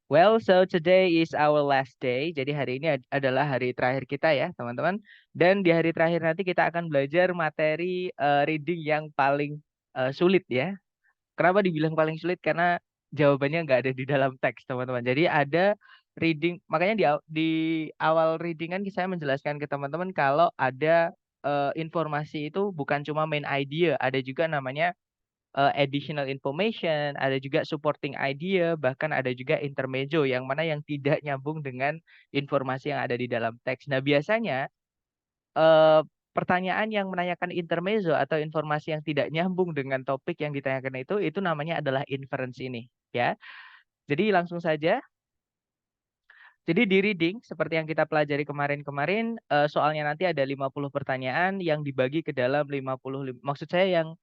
Well, so today is our last day. Jadi hari ini adalah hari terakhir kita ya, teman-teman. Dan di hari terakhir nanti kita akan belajar materi reading yang paling sulit ya. Kenapa dibilang paling sulit? Karena jawabannya nggak ada di dalam teks, teman-teman. Jadi ada reading, makanya di awal reading kan saya menjelaskan ke teman-teman kalau ada informasi itu bukan cuma main idea, ada juga namanya additional information, ada juga supporting idea, bahkan ada juga intermezzo yang mana yang tidak nyambung dengan informasi yang ada di dalam teks. Nah, biasanya eh, pertanyaan yang menanyakan intermezzo atau informasi yang tidak nyambung dengan topik yang ditanyakan itu namanya adalah inference ini, ya. Jadi langsung saja. Jadi di reading seperti yang kita pelajari kemarin-kemarin, soalnya nanti ada 50 pertanyaan yang dibagi ke dalam 50, maksud saya yang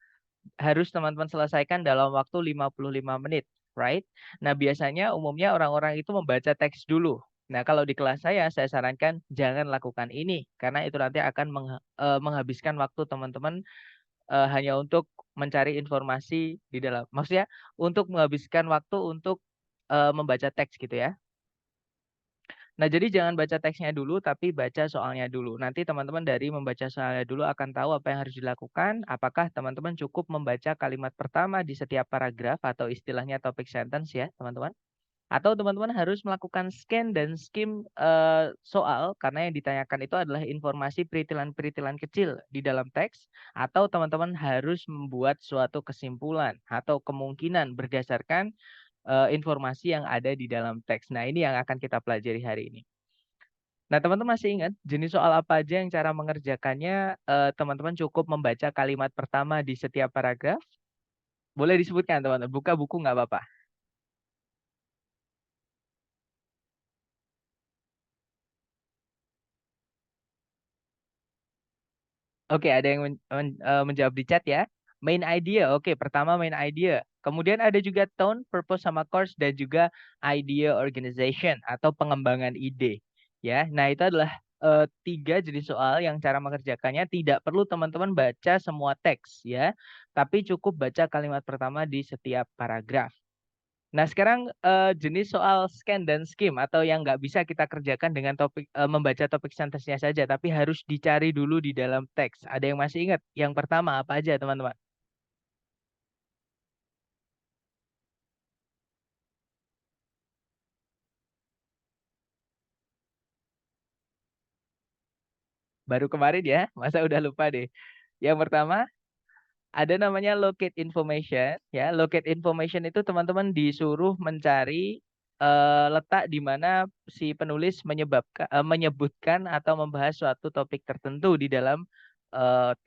harus teman-teman selesaikan dalam waktu 55 menit, right? Nah, biasanya umumnya orang-orang itu membaca teks dulu. Nah, kalau di kelas saya sarankan jangan lakukan ini karena itu nanti akan menghabiskan waktu teman-teman hanya untuk mencari informasi di dalam. Maksudnya untuk menghabiskan waktu untuk membaca teks gitu ya. Nah, jadi jangan baca teksnya dulu, tapi baca soalnya dulu. Nanti teman-teman dari membaca soalnya dulu akan tahu apa yang harus dilakukan. Apakah teman-teman cukup membaca kalimat pertama di setiap paragraf atau istilahnya topik sentence ya, teman-teman. Atau teman-teman harus melakukan scan dan skim soal, karena yang ditanyakan itu adalah informasi peritilan-peritilan kecil di dalam teks. Atau teman-teman harus membuat suatu kesimpulan atau kemungkinan berdasarkan informasi yang ada di dalam teks. Nah, ini yang akan kita pelajari hari ini. Nah, teman-teman masih ingat jenis soal apa aja yang cara mengerjakannya? Teman-teman cukup membaca kalimat pertama di setiap paragraf. Boleh disebutkan, teman-teman. Buka buku nggak apa-apa. Oke, ada yang menjawab di chat ya. Main idea. Oke, pertama main idea. Kemudian ada juga tone, purpose sama course dan juga idea organization atau pengembangan ide. Ya, nah itu adalah tiga jenis soal yang cara mengerjakannya tidak perlu teman-teman baca semua teks ya, tapi cukup baca kalimat pertama di setiap paragraf. Nah, sekarang jenis soal scan dan skim atau yang nggak bisa kita kerjakan dengan topik membaca topik sentence-nya saja, tapi harus dicari dulu di dalam teks. Ada yang masih ingat? Yang pertama apa aja, teman-teman? Baru kemarin ya, masa udah lupa deh. Yang pertama ada namanya locate information. Ya, locate information itu teman-teman disuruh mencari letak di mana si penulis menyebutkan atau membahas suatu topik tertentu di dalam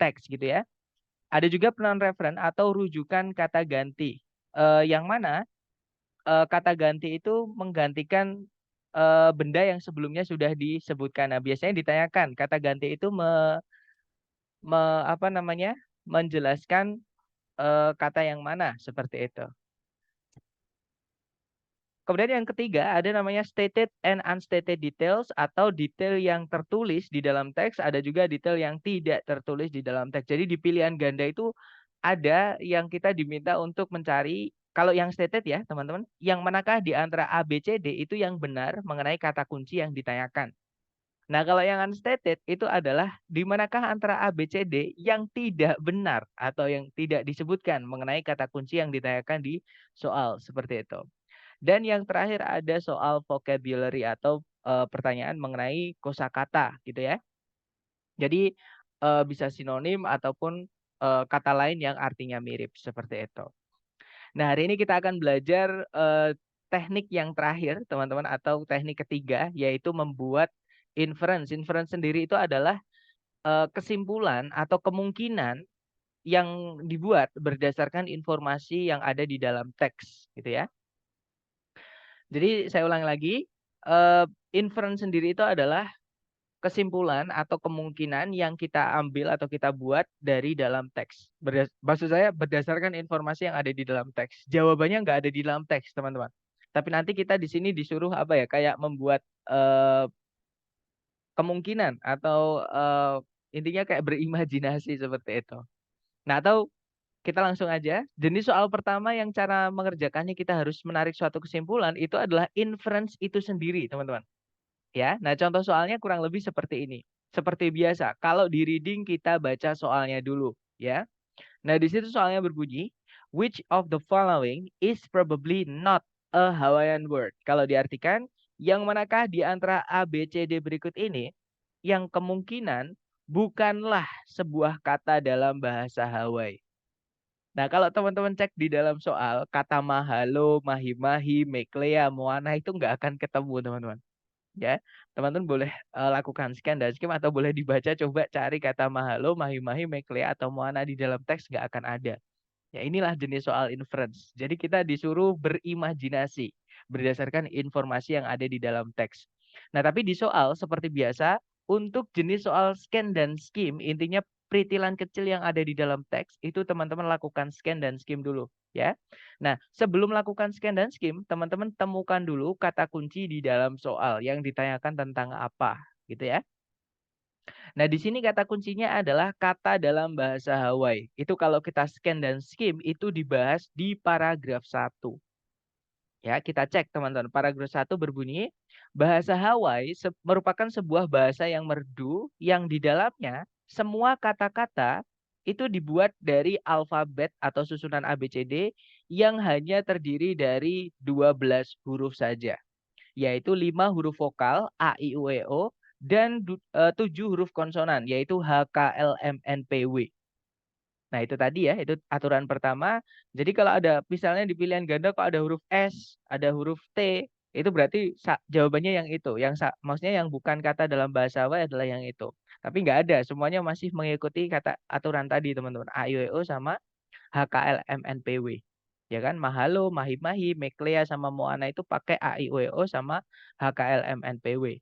teks gitu ya. Ada juga pronoun reference atau rujukan kata ganti. Yang mana kata ganti itu menggantikan benda yang sebelumnya sudah disebutkan. Nah, biasanya ditanyakan kata ganti itu apa namanya? Menjelaskan kata yang mana seperti itu. Kemudian yang ketiga ada namanya stated and unstated details atau detail yang tertulis di dalam teks, ada juga detail yang tidak tertulis di dalam teks. Jadi di pilihan ganda itu ada yang kita diminta untuk mencari, kalau yang stated ya teman-teman, yang manakah di antara A, B, C, D itu yang benar mengenai kata kunci yang ditanyakan. Nah, kalau yang unstated itu adalah di manakah antara A, B, C, D yang tidak benar atau yang tidak disebutkan mengenai kata kunci yang ditanyakan di soal seperti itu. Dan yang terakhir ada soal vocabulary atau pertanyaan mengenai kosakata gitu ya. Jadi bisa sinonim ataupun kata lain yang artinya mirip seperti itu. Nah, hari ini kita akan belajar teknik yang terakhir, teman-teman, atau teknik ketiga, yaitu membuat inference. Inference sendiri itu adalah kesimpulan atau kemungkinan yang dibuat berdasarkan informasi yang ada di dalam teks, gitu ya. Jadi saya ulangi lagi, eh, inference sendiri itu adalah kesimpulan atau kemungkinan yang kita ambil atau kita buat dari dalam teks. Maksud saya berdasarkan informasi yang ada di dalam teks. Jawabannya nggak ada di dalam teks, teman-teman. Tapi nanti kita di sini disuruh apa ya, kayak membuat kemungkinan atau intinya kayak berimajinasi seperti itu. Nah, atau kita langsung aja. Jenis soal pertama yang cara mengerjakannya kita harus menarik suatu kesimpulan itu adalah inference itu sendiri, teman-teman. Ya, nah contoh soalnya kurang lebih seperti ini. Seperti biasa, kalau di reading kita baca soalnya dulu, ya. Nah, di situ soalnya berbunyi, which of the following is probably not a Hawaiian word? Kalau diartikan, yang manakah di antara A, B, C, D berikut ini yang kemungkinan bukanlah sebuah kata dalam bahasa Hawaii? Nah, kalau teman-teman cek di dalam soal, kata mahalo, mahi-mahi, meklea, moana itu nggak akan ketemu, teman-teman. Ya, teman-teman boleh lakukan scan dan skim atau boleh dibaca coba cari kata mahalo, mahi-mahi, meklea, atau moana di dalam teks nggak akan ada. Ya, inilah jenis soal inference. Jadi kita disuruh berimajinasi berdasarkan informasi yang ada di dalam teks. Nah, tapi di soal seperti biasa, untuk jenis soal scan dan skim, intinya peritilan kecil yang ada di dalam teks, itu teman-teman lakukan scan dan skim dulu. Ya. Nah, sebelum lakukan scan dan skim, teman-teman temukan dulu kata kunci di dalam soal yang ditanyakan tentang apa. Gitu ya. Nah, di sini kata kuncinya adalah kata dalam bahasa Hawaii. Itu kalau kita scan dan skim, itu dibahas di paragraf 1. Ya, kita cek teman-teman. Paragraf 1 berbunyi, bahasa Hawaii merupakan sebuah bahasa yang merdu yang di dalamnya semua kata-kata itu dibuat dari alfabet atau susunan ABCD yang hanya terdiri dari 12 huruf saja, yaitu 5 huruf vokal A, I, U, E, O, dan 7 huruf konsonan, yaitu H, K, L, M, N, P, W. Nah, itu tadi ya, itu aturan pertama. Jadi kalau ada misalnya di pilihan ganda kok ada huruf S, ada huruf T, itu berarti jawabannya yang itu. Maksudnya yang bukan kata dalam bahasa Hawaii adalah yang itu. Tapi nggak ada, semuanya masih mengikuti kata aturan tadi, teman-teman. A, I, U, E, O sama H, K, L, M, N, P, W. Ya kan? Mahalo, mahi-mahi, meklea sama moana itu pakai A, I, U, E, O sama H, K, L, M, N, P, W.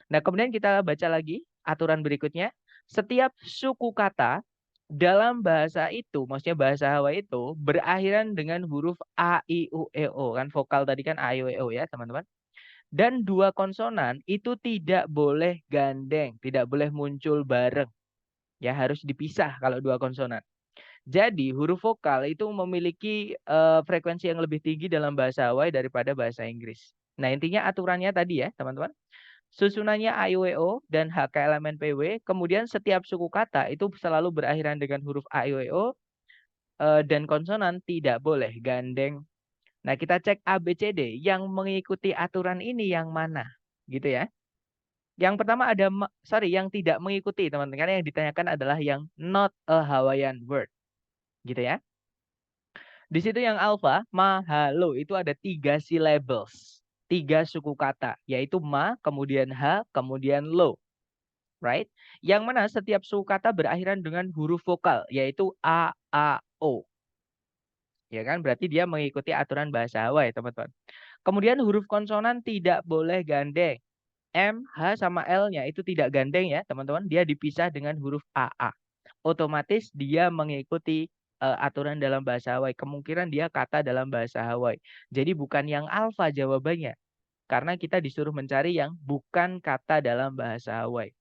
Nah, kemudian kita baca lagi aturan berikutnya. Setiap suku kata dalam bahasa itu, maksudnya bahasa Hawaii itu, berakhiran dengan huruf A, I, U, E, O. Kan vokal tadi kan A, I, U, E, O ya, teman-teman. Dan dua konsonan itu tidak boleh gandeng, tidak boleh muncul bareng. Ya, harus dipisah kalau dua konsonan. Jadi, huruf vokal itu memiliki frekuensi yang lebih tinggi dalam bahasa Hawaii daripada bahasa Inggris. Nah, intinya aturannya tadi ya, teman-teman. Susunannya A, I, U, E, O dan H, K, L, M, N, P, W. Kemudian setiap suku kata itu selalu berakhiran dengan huruf A, I, U, E, O. Dan konsonan tidak boleh gandeng. Nah, kita cek A, B, C, D. Yang mengikuti aturan ini yang mana? Gitu ya. Yang pertama ada, yang tidak mengikuti, teman-teman. Karena yang ditanyakan adalah yang not a Hawaiian word. Gitu ya. Di situ yang alpha, mahalo, itu ada 3 syllables. 3 suku kata, yaitu ma, kemudian ha, kemudian lo. Right? Yang mana setiap suku kata berakhiran dengan huruf vokal, yaitu A, O. Ya kan? Berarti dia mengikuti aturan bahasa Hawaii, teman-teman. Kemudian huruf konsonan tidak boleh gandeng. M, H, sama L-nya itu tidak gandeng ya, teman-teman. Dia dipisah dengan huruf AA. Otomatis dia mengikuti aturan dalam bahasa Hawaii. Kemungkinan dia kata dalam bahasa Hawaii. Jadi bukan yang alfa jawabannya. Karena kita disuruh mencari yang bukan kata dalam bahasa Hawaii.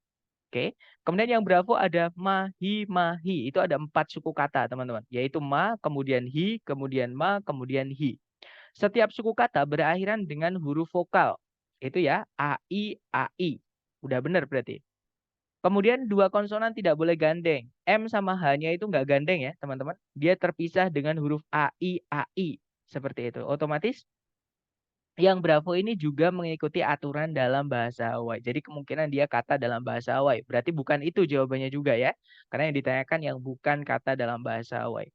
Oke. Kemudian yang Bravo ada mahi-mahi. Itu ada 4 suku kata, teman-teman. Yaitu ma, kemudian hi, kemudian ma, kemudian hi. Setiap suku kata berakhiran dengan huruf vokal. Itu ya, AI, AI. Udah benar berarti. Kemudian 2 konsonan tidak boleh gandeng. M sama H-nya itu nggak gandeng ya, teman-teman. Dia terpisah dengan huruf AI, AI. Seperti itu. Otomatis yang Bravo ini juga mengikuti aturan dalam bahasa Hawaii. Jadi kemungkinan dia kata dalam bahasa Hawaii. Berarti bukan itu jawabannya juga ya. Karena yang ditanyakan yang bukan kata dalam bahasa Hawaii.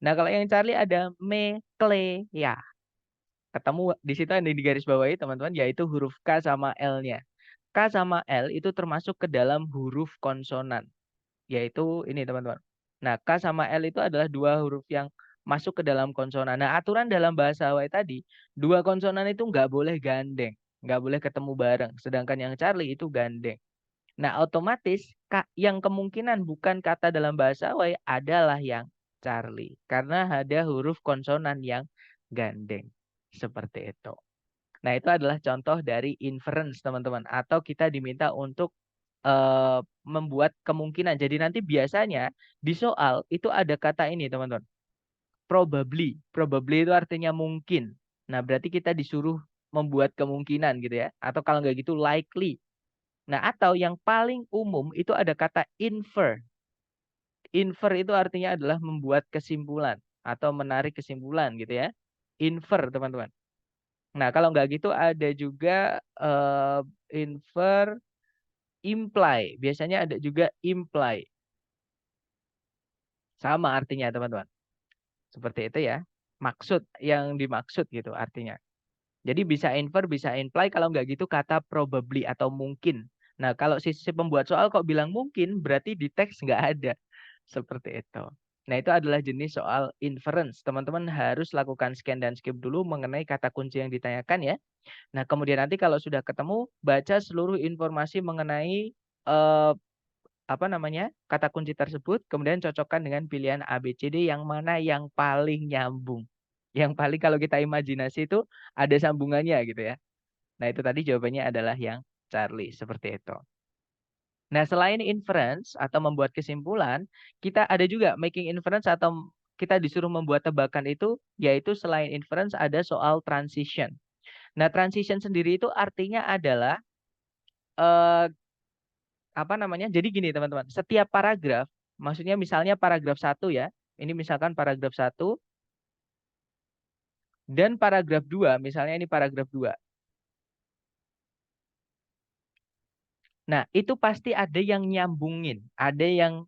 Nah, kalau yang Charlie ada meklea. Ketemu di situ ada di garis bawahi teman-teman, yaitu huruf K sama L-nya. K sama L itu termasuk ke dalam huruf konsonan. Yaitu ini teman-teman. Nah, K sama L itu adalah 2 huruf yang masuk ke dalam konsonan. Nah, aturan dalam bahasa Hawaii tadi, 2 konsonan itu nggak boleh gandeng. Nggak boleh ketemu bareng. Sedangkan yang Charlie itu gandeng. Nah, otomatis yang kemungkinan bukan kata dalam bahasa Hawaii adalah yang Charlie. Karena ada huruf konsonan yang gandeng. Seperti itu. Nah, itu adalah contoh dari inference, teman-teman. Atau kita diminta untuk membuat kemungkinan. Jadi nanti biasanya di soal itu ada kata ini, teman-teman. probably. Probably itu artinya mungkin. Nah, berarti kita disuruh membuat kemungkinan gitu ya. Atau kalau nggak gitu likely. Nah, atau yang paling umum itu ada kata infer. Infer itu artinya adalah membuat kesimpulan atau menarik kesimpulan gitu ya. Infer, teman-teman. Nah, kalau nggak gitu ada juga infer, imply. Biasanya ada juga imply. Sama artinya, teman-teman. Seperti itu ya. Maksud, yang dimaksud gitu artinya. Jadi bisa infer, bisa imply. Kalau nggak gitu kata probably atau mungkin. Nah, kalau si pembuat soal kok bilang mungkin, berarti di teks nggak ada. Seperti itu. Nah, itu adalah jenis soal inference. Teman-teman harus lakukan scan dan skip dulu mengenai kata kunci yang ditanyakan ya. Nah, kemudian nanti kalau sudah ketemu, baca seluruh informasi mengenai eh, apa namanya kata kunci tersebut, kemudian cocokkan dengan pilihan A, B, C, D yang mana yang paling nyambung. Yang paling kalau kita imajinasi itu ada sambungannya gitu ya. Nah, itu tadi jawabannya adalah yang Charlie, seperti itu. Nah, selain inference atau membuat kesimpulan, kita ada juga making inference atau kita disuruh membuat tebakan itu, yaitu selain inference ada soal transition. Nah, transition sendiri itu artinya adalah eh, apa namanya? Jadi gini, teman-teman. Setiap paragraf, maksudnya misalnya paragraf 1 ya. Ini misalkan paragraf 1 dan paragraf 2, misalnya ini paragraf 2. Nah, itu pasti ada yang nyambungin, ada yang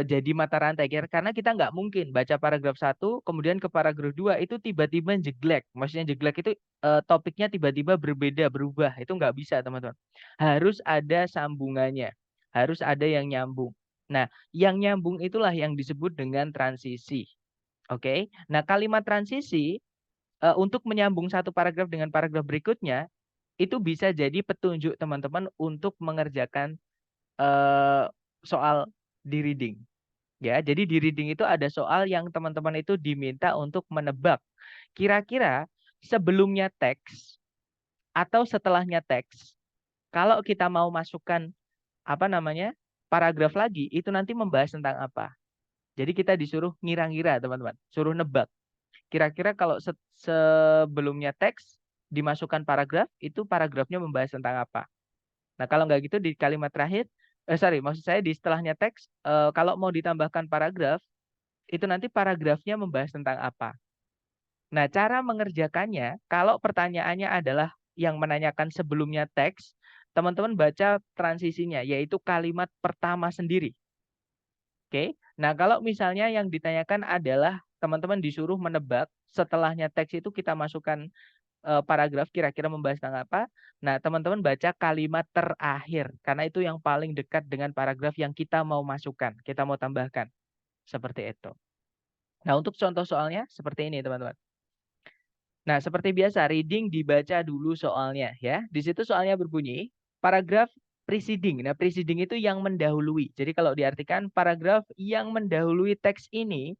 jadi mata rantai karena kita nggak mungkin baca paragraf 1 kemudian ke paragraf 2 itu tiba-tiba jeglek. Maksudnya jeglek itu topiknya tiba-tiba berbeda, berubah. Itu nggak bisa, teman-teman. Harus ada sambungannya. Harus ada yang nyambung. Nah, yang nyambung itulah yang disebut dengan transisi. Oke. Nah, kalimat transisi untuk menyambung satu paragraf dengan paragraf berikutnya itu bisa jadi petunjuk teman-teman untuk mengerjakan eh, soal di reading. Ya, jadi di reading itu ada soal yang teman-teman itu diminta untuk menebak. Kira-kira sebelumnya teks atau setelahnya teks, kalau kita mau masukkan apa namanya paragraf lagi, itu nanti membahas tentang apa. Jadi kita disuruh ngira-ngira, teman-teman. Suruh nebak. Kira-kira kalau sebelumnya teks dimasukkan paragraf, itu paragrafnya membahas tentang apa. Nah, kalau nggak gitu di kalimat terakhir, maksud saya di setelahnya teks, kalau mau ditambahkan paragraf, itu nanti paragrafnya membahas tentang apa. Nah, cara mengerjakannya, kalau pertanyaannya adalah yang menanyakan sebelumnya teks, teman-teman baca transisinya, yaitu kalimat pertama sendiri. Oke. Nah, kalau misalnya yang ditanyakan adalah teman-teman disuruh menebak setelahnya teks itu kita masukkan paragraf kira-kira membahas tentang apa. Nah, teman-teman baca kalimat terakhir, karena itu yang paling dekat dengan paragraf yang kita mau masukkan, kita mau tambahkan. Seperti itu. Nah, untuk contoh soalnya seperti ini, teman-teman. Nah, seperti biasa, reading dibaca dulu soalnya ya. Di situ soalnya berbunyi, paragraf preceding. Nah, preceding itu yang mendahului. Jadi kalau diartikan paragraf yang mendahului teks ini,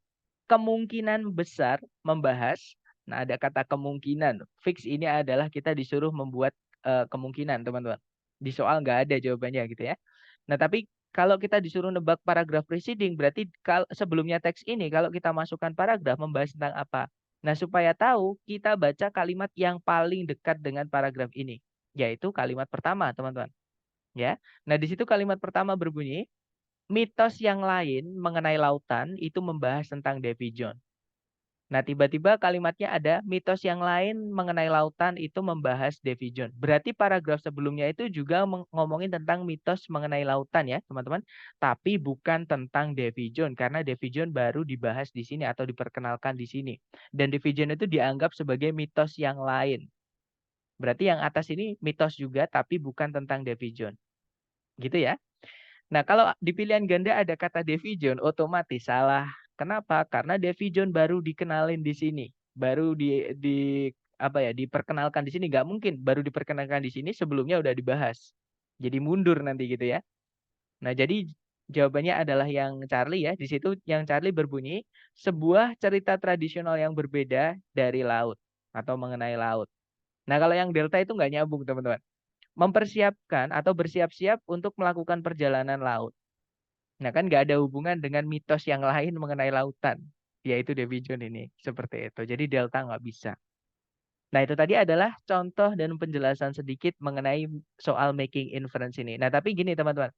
kemungkinan besar membahas. Nah, ada kata kemungkinan. Fix ini adalah kita disuruh membuat kemungkinan, teman-teman. Di soal nggak ada jawabannya gitu ya. Nah, tapi kalau kita disuruh nebak paragraf preceding, berarti kalau sebelumnya teks ini, kalau kita masukkan paragraf membahas tentang apa. Nah, supaya tahu, kita baca kalimat yang paling dekat dengan paragraf ini, yaitu kalimat pertama, teman-teman. Ya. Nah, di situ kalimat pertama berbunyi, mitos yang lain mengenai lautan itu membahas tentang Davy Jones. Nah, tiba-tiba kalimatnya ada mitos yang lain mengenai lautan itu membahas Davy Jones. Berarti paragraf sebelumnya itu juga ngomongin tentang mitos mengenai lautan ya, teman-teman. Tapi bukan tentang Davy Jones karena Davy Jones baru dibahas di sini atau diperkenalkan di sini. Dan Davy Jones itu dianggap sebagai mitos yang lain. Berarti yang atas ini mitos juga tapi bukan tentang Davy Jones. Gitu ya. Nah, kalau di pilihan ganda ada kata Davy Jones, otomatis salah. Kenapa? Karena Davy Jones baru dikenalin di sini. Baru di apa ya, diperkenalkan di sini. Nggak mungkin baru diperkenalkan di sini sebelumnya udah dibahas. Jadi mundur nanti gitu ya. Nah, jadi jawabannya adalah yang Charlie ya. Di situ yang Charlie berbunyi, sebuah cerita tradisional yang berbeda dari laut atau mengenai laut. Nah, kalau yang Delta itu nggak nyambung, teman-teman. Mempersiapkan atau bersiap-siap untuk melakukan perjalanan laut. Nah, kan nggak ada hubungan dengan mitos yang lain mengenai lautan. yaitu Davy Jones ini. Seperti itu. Jadi delta nggak bisa. Nah, itu tadi adalah contoh dan penjelasan sedikit mengenai soal making inference ini. Nah, tapi gini teman-teman.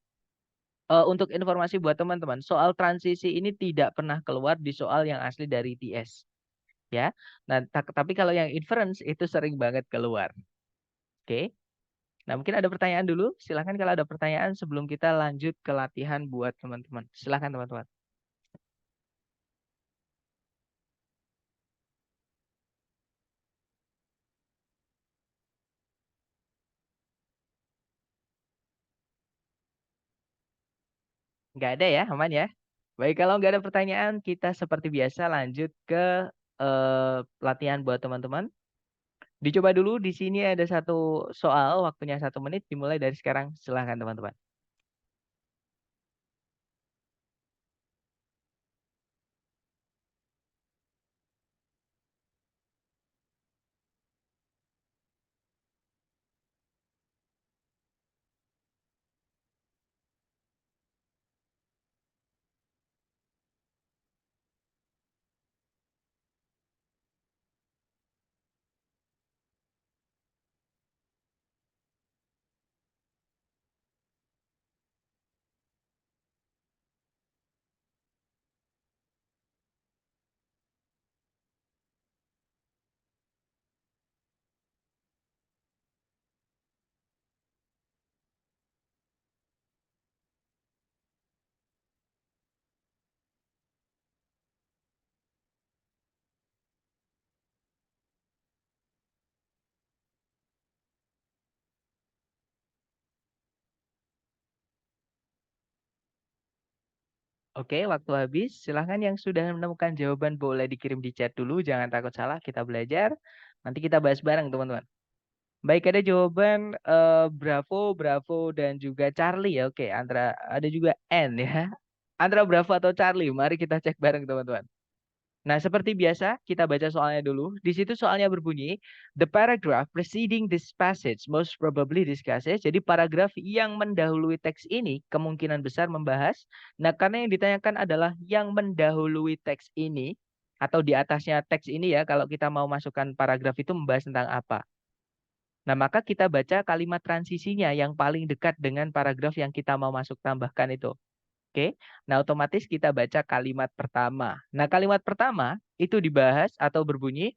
Untuk informasi buat teman-teman, soal transisi ini tidak pernah keluar di soal yang asli dari TS. Ya. Nah, tapi kalau yang inference itu sering banget keluar. Oke. Nah, mungkin ada pertanyaan dulu. Silahkan kalau ada pertanyaan sebelum kita lanjut ke latihan buat teman-teman. Silahkan teman-teman. Nggak ada ya, aman ya? Baik, kalau nggak ada pertanyaan, kita seperti biasa lanjut ke latihan buat teman-teman. Dicoba dulu, di sini ada satu soal, waktunya 1 menit, dimulai dari sekarang. Silahkan teman-teman. Oke, waktu habis. Silahkan yang sudah menemukan jawaban boleh dikirim di chat dulu. Jangan takut salah, kita belajar. Nanti kita bahas bareng, teman-teman. Baik, ada jawaban Bravo, Bravo, dan juga Charlie ya. Oke, antara ada juga N ya. Antara Bravo atau Charlie. Mari kita cek bareng, teman-teman. Nah, seperti biasa, kita baca soalnya dulu. Di situ soalnya berbunyi, the paragraph preceding this passage most probably discusses. Jadi paragraf yang mendahului teks ini kemungkinan besar membahas. Nah, karena yang ditanyakan adalah yang mendahului teks ini atau di atasnya teks ini ya, kalau kita mau masukkan paragraf itu membahas tentang apa. Nah, maka kita baca kalimat transisinya yang paling dekat dengan paragraf yang kita mau masuk tambahkan itu. Oke, nah otomatis kita baca kalimat pertama. Nah, kalimat pertama itu dibahas atau berbunyi,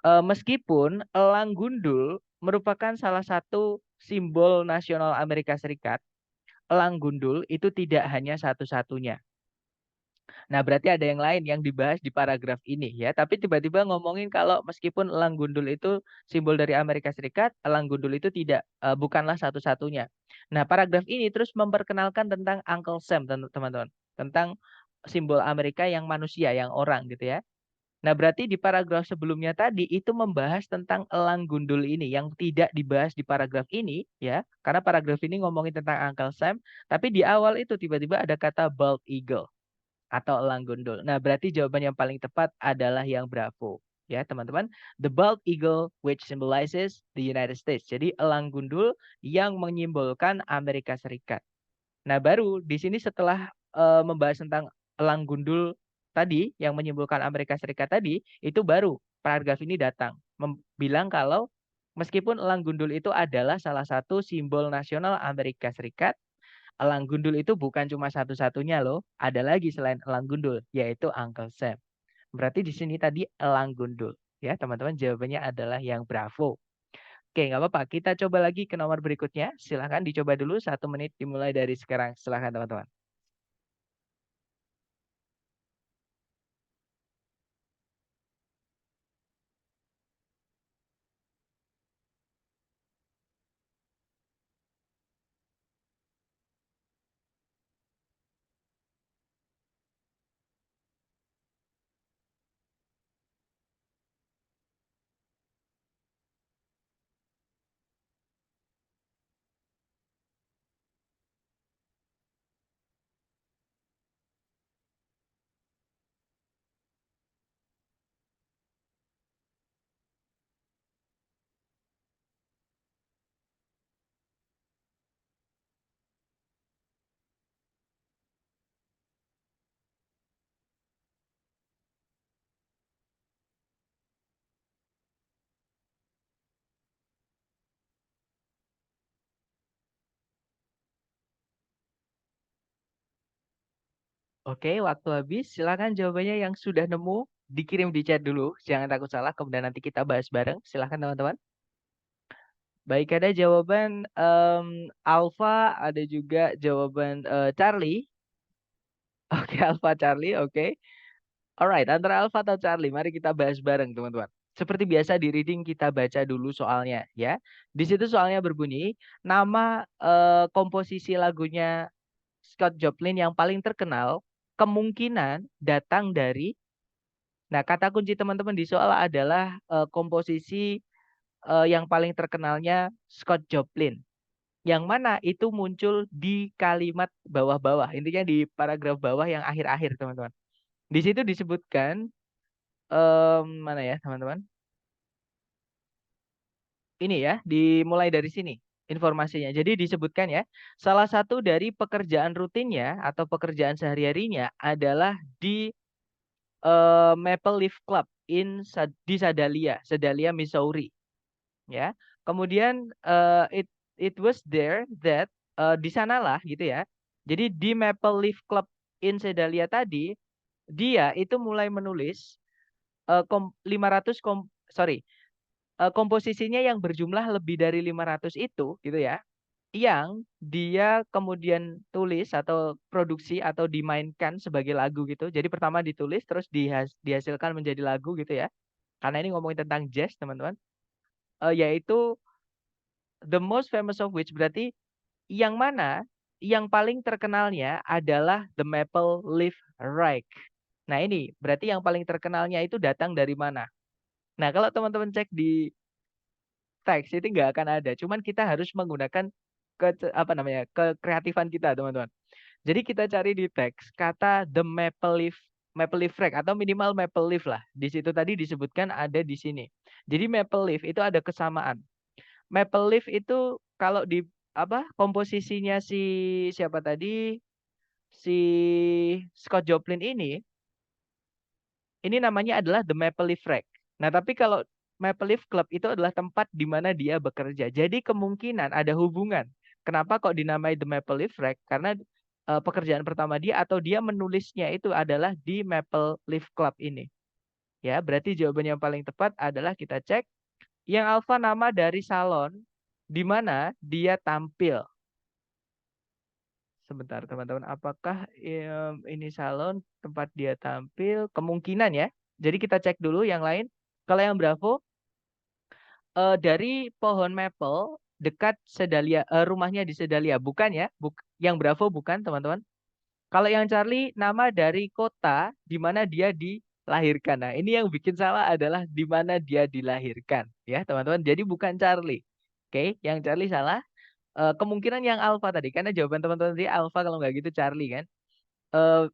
meskipun elang gundul merupakan salah satu simbol nasional Amerika Serikat, elang gundul itu tidak hanya satu-satunya. Nah, berarti ada yang lain yang dibahas di paragraf ini ya. Tapi tiba-tiba ngomongin kalau meskipun elang gundul itu simbol dari Amerika Serikat, elang gundul itu tidak bukanlah satu-satunya. Nah, paragraf ini terus memperkenalkan tentang Uncle Sam, teman-teman. Tentang simbol Amerika yang manusia, yang orang gitu ya. Nah, berarti di paragraf sebelumnya tadi itu membahas tentang elang gundul ini yang tidak dibahas di paragraf ini ya. Karena paragraf ini ngomongin tentang Uncle Sam, tapi di awal itu tiba-tiba ada kata bald eagle atau elang gundul. Nah, berarti jawaban yang paling tepat adalah yang Bravo. Ya, teman-teman. The bald eagle which symbolizes the United States. Jadi, elang gundul yang menyimbolkan Amerika Serikat. Nah, baru di sini setelah membahas tentang elang gundul tadi yang menyimbolkan Amerika Serikat tadi, itu baru paragraf ini datang. Bilang kalau meskipun elang gundul itu adalah salah satu simbol nasional Amerika Serikat, elang gundul itu bukan cuma satu-satunya loh. Ada lagi selain elang gundul, yaitu Uncle Sam. Berarti di sini tadi elang gundul. Ya, teman-teman jawabannya adalah yang Bravo. Oke, nggak apa-apa. Kita coba lagi ke nomor berikutnya. Silahkan dicoba dulu 1 menit dimulai dari sekarang. Silahkan teman-teman. Oke, waktu habis. Silakan jawabannya yang sudah nemu dikirim di chat dulu. Jangan takut salah, kemudian nanti kita bahas bareng. Silakan teman-teman. Baik, ada jawaban Alpha, ada juga jawaban Charlie. Oke, Alpha Charlie, oke. Alright, antara Alpha atau Charlie, mari kita bahas bareng, teman-teman. Seperti biasa di reading kita baca dulu soalnya, ya. Di situ soalnya berbunyi, nama komposisi lagunya Scott Joplin yang paling terkenal kemungkinan datang dari. Nah, kata kunci teman-teman di soal adalah komposisi yang paling terkenalnya Scott Joplin. Yang mana itu muncul di kalimat bawah-bawah. Intinya di paragraf bawah yang akhir-akhir, teman-teman. Di situ disebutkan, mana ya, teman-teman? Ini ya, dimulai dari sini informasinya. Jadi disebutkan ya, salah satu dari pekerjaan rutinnya atau pekerjaan sehari-harinya adalah di Maple Leaf Club di Sedalia, Missouri, ya. Kemudian it was there that di sanalah gitu ya. Jadi di Maple Leaf Club in Sedalia tadi dia itu mulai menulis 500 komposisinya yang berjumlah lebih dari 500 itu gitu ya. Yang dia kemudian tulis atau produksi atau dimainkan sebagai lagu gitu. Jadi pertama ditulis terus dihasilkan menjadi lagu gitu ya. Karena ini ngomongin tentang jazz, teman-teman. Yaitu the most famous of which berarti yang mana yang paling terkenalnya adalah The Maple Leaf Rag. Nah, ini berarti yang paling terkenalnya itu datang dari mana? Nah, kalau teman-teman cek di teks itu nggak akan ada. Cuman kita harus menggunakan apa namanya, kekreatifan kita, teman-teman. Jadi kita cari di teks kata the maple leaf rag atau minimal maple leaf lah. Di situ tadi disebutkan ada di sini. Jadi maple leaf itu ada kesamaan. Maple leaf itu kalau di apa komposisinya si siapa tadi si Scott Joplin ini namanya adalah The Maple Leaf Rag. Nah, tapi kalau Maple Leaf Club itu adalah tempat di mana dia bekerja. Jadi kemungkinan ada hubungan. Kenapa kok dinamai The Maple Leaf Rag? Karena pekerjaan pertama dia atau dia menulisnya itu adalah di Maple Leaf Club ini. Ya, berarti jawaban yang paling tepat adalah kita cek yang alfa nama dari salon di mana dia tampil. Sebentar, teman-teman. Apakah ini salon tempat dia tampil? Kemungkinan ya. Jadi kita cek dulu yang lain. Kalau yang Bravo, dari pohon maple dekat Sedalia, rumahnya di Sedalia. Bukan ya. Yang Bravo bukan, teman-teman. Kalau yang Charlie, nama dari kota di mana dia dilahirkan. Nah, ini yang bikin salah adalah di mana dia dilahirkan. Ya, teman-teman. Jadi bukan Charlie. Oke, yang Charlie salah. Kemungkinan yang alfa tadi, karena jawaban teman-teman tadi alfa kalau nggak gitu Charlie kan.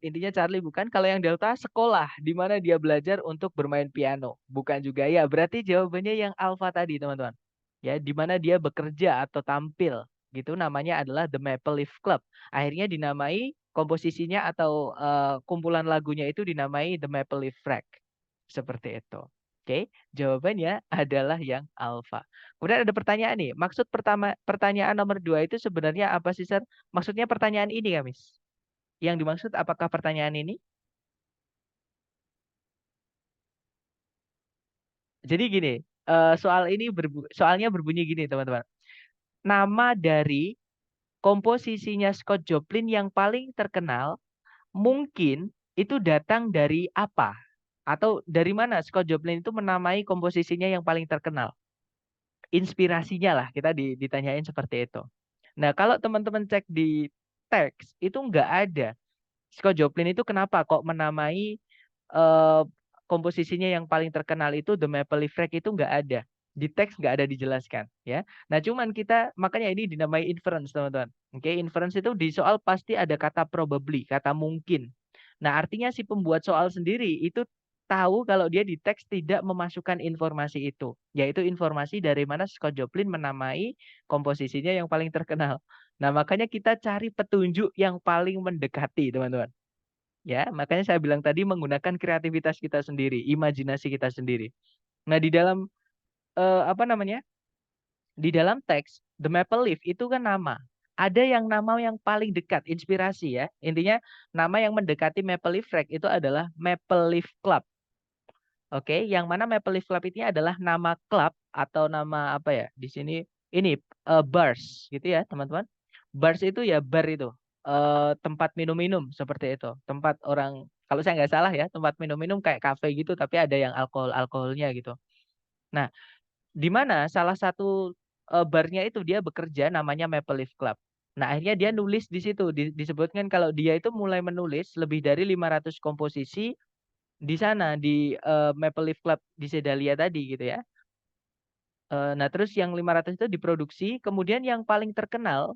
Intinya Charlie bukan. Kalau yang delta sekolah, di mana dia belajar untuk bermain piano. Bukan juga ya. Berarti jawabannya yang alfa tadi teman-teman. Ya, di mana dia bekerja atau tampil. Gitu namanya adalah The Maple Leaf Club. Akhirnya dinamai komposisinya atau kumpulan lagunya itu dinamai The Maple Leaf Rag. Seperti itu. Oke, jawabannya adalah yang alfa. Kemudian ada pertanyaan nih. Maksud pertanyaan nomor 2 itu sebenarnya apa sih, Sir? Maksudnya pertanyaan ini ya, Miss? Yang dimaksud apakah pertanyaan ini? Jadi gini, soalnya berbunyi gini, teman-teman. Nama dari komposisinya Scott Joplin yang paling terkenal mungkin itu datang dari apa? Atau dari mana Scott Joplin itu menamai komposisinya yang paling terkenal? Inspirasinya lah, kita ditanyain seperti itu. Nah, kalau teman-teman cek di teks, itu nggak ada. Scott Joplin itu kenapa kok menamai eh, komposisinya yang paling terkenal itu The Maple Leaf Rag itu nggak ada. Di teks nggak ada dijelaskan, ya. Nah, cuman kita makanya ini dinamai inference, teman-teman. Oke, inference itu di soal pasti ada kata probably, kata mungkin. Nah, artinya si pembuat soal sendiri itu tahu kalau dia di teks tidak memasukkan informasi itu, yaitu informasi dari mana Scott Joplin menamai komposisinya yang paling terkenal. Nah, makanya kita cari petunjuk yang paling mendekati, teman-teman. Ya, makanya saya bilang tadi menggunakan kreativitas kita sendiri, imajinasi kita sendiri. Nah, di dalam apa namanya? Di dalam teks The Maple Leaf itu kan nama. ada yang nama yang paling dekat, inspirasi ya. Intinya nama yang mendekati Maple Leaf Rag itu adalah Maple Leaf Club. Oke, yang mana Maple Leaf Club ini adalah nama klub atau nama apa ya? Di sini ini bars gitu ya, teman-teman. Bars itu ya bar itu. Tempat minum-minum seperti itu. Tempat orang kalau saya nggak salah ya, tempat minum-minum kayak kafe gitu tapi ada yang alkoholnya gitu. Nah, di mana salah satu barnya itu dia bekerja namanya Maple Leaf Club. Nah, akhirnya dia nulis di situ disebutkan kalau dia itu mulai menulis lebih dari 500 komposisi di sana di Maple Leaf Club di Sedalia tadi gitu ya. Nah, terus yang 500 itu diproduksi, kemudian yang paling terkenal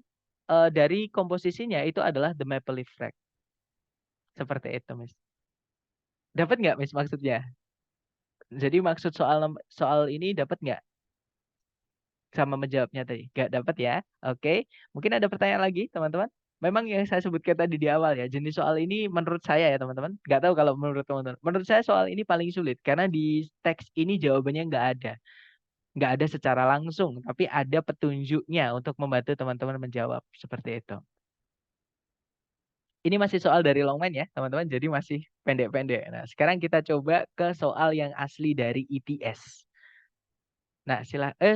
dari komposisinya itu adalah The Maple Leaf Rag. Seperti itu, Miss. Dapat nggak, Miss, maksudnya? Jadi maksud soal ini dapat nggak sama menjawabnya tadi? Nggak dapat ya? Oke. Mungkin ada pertanyaan lagi, teman-teman? Memang yang saya sebutkan tadi di awal ya, jenis soal ini menurut saya ya teman-teman, nggak tahu kalau menurut teman-teman. Menurut saya soal ini paling sulit karena di teks ini jawabannya nggak ada secara langsung, tapi ada petunjuknya untuk membantu teman-teman menjawab seperti itu. Ini masih soal dari Longman ya, teman-teman. Jadi masih pendek-pendek. Nah, sekarang kita coba ke soal yang asli dari IPS. Nah,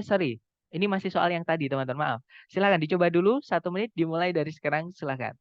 sorry. Ini masih soal yang tadi, teman-teman. Maaf. Silakan dicoba dulu 1 menit dimulai dari sekarang. Silakan.